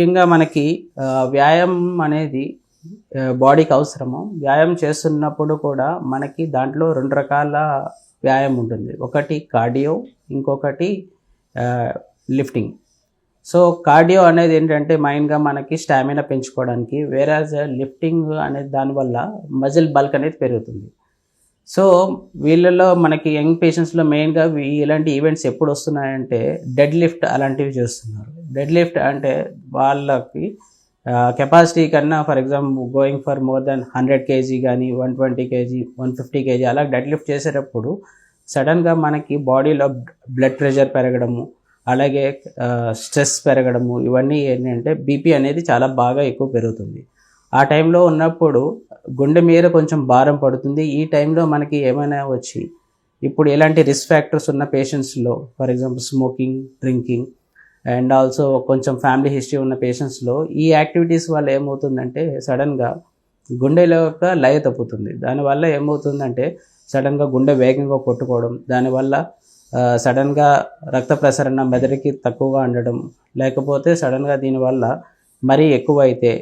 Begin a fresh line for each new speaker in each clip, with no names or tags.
ముఖ్యంగా మనకి వ్యాయామం అనేది బాడీకి అవసరము. వ్యాయామం చేస్తున్నప్పుడు కూడా మనకి దాంట్లో 2 రకాల వ్యాయామం ఉంటుంది. ఒకటి కార్డియో, ఇంకొకటి లిఫ్టింగ్. సో కార్డియో అనేది ఏంటంటే మెయిన్గా మనకి స్టామినా పెంచుకోవడానికి, వేరాజ్ లిఫ్టింగ్ అనేది దానివల్ల మజిల్ బల్క్ అనేది పెరుగుతుంది. సో వీళ్ళలో మనకి యంగ్ పేషెంట్స్లో మెయిన్గా ఇలాంటి ఈవెంట్స్ ఎప్పుడు వస్తున్నాయంటే డెడ్ లిఫ్ట్ అలాంటివి చేస్తున్నారు. డెడ్ లిఫ్ట్ అంటే వాళ్ళకి కెపాసిటీ కన్నా for example going for more than 100 kg కానీ 120 kg 150 kg అలా డెడ్ లిఫ్ట్ చేసేటప్పుడు సడన్గా మనకి బాడీలో బ్లడ్ ప్రెషర్ పెరగడము, అలాగే స్ట్రెస్ పెరగడము, ఇవన్నీ ఏంటంటే బీపీ అనేది చాలా బాగా ఎక్కువ పెరుగుతుంది. ఆ టైంలో ఉన్నప్పుడు గుండె మీద కొంచెం భారం పడుతుంది. ఈ టైంలో మనకి ఏమైనా వచ్చి ఇప్పుడు ఎలాంటి రిస్క్ ఫ్యాక్టర్స్ ఉన్న పేషెంట్స్లో for example smoking, drinking and also కొంచెం ఫ్యామిలీ హిస్టరీ ఉన్న పేషెంట్స్లో ఈ యాక్టివిటీస్ వల్ల ఏమవుతుందంటే సడన్గా గుండెలో యొక్క లయ తప్పుతుంది. దానివల్ల ఏమవుతుందంటే సడన్గా గుండె వేగంగా కొట్టుకోవడం, దానివల్ల సడన్గా రక్త ప్రసరణ మెదడుకి తక్కువగా ఉండడం, లేకపోతే సడన్గా దీనివల్ల మరీ ఎక్కువ అయితే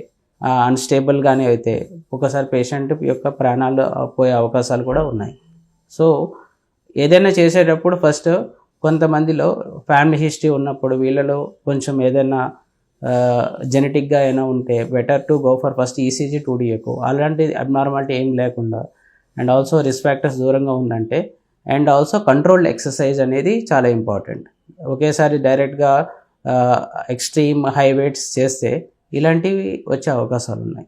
అన్స్టేబుల్గానే అయితే ఒకసారి పేషెంట్ యొక్క ప్రాణాలు పోయే అవకాశాలు కూడా ఉన్నాయి. సో ఏదైనా చేసేటప్పుడు ఫస్ట్ కొంతమందిలో ఫ్యామిలీ హిస్టరీ ఉన్నప్పుడు వీళ్ళలో కొంచెం ఏదైనా జెనెటిక్గా అయినా ఉంటే better to go for first ECG 2D echo. అలాంటి అబ్నార్మాలిటీ ఏం లేకుండా అండ్ ఆల్సో రిస్క్ ఫ్యాక్టర్స్ దూరంగా ఉందంటే అండ్ ఆల్సో కంట్రోల్డ్ ఎక్సర్సైజ్ అనేది చాలా ఇంపార్టెంట్. ఒకేసారి డైరెక్ట్గా ఎక్స్ట్రీమ్ హై వెయిట్స్ చేస్తే ఇలాంటివి వచ్చే అవకాశాలు ఉన్నాయి.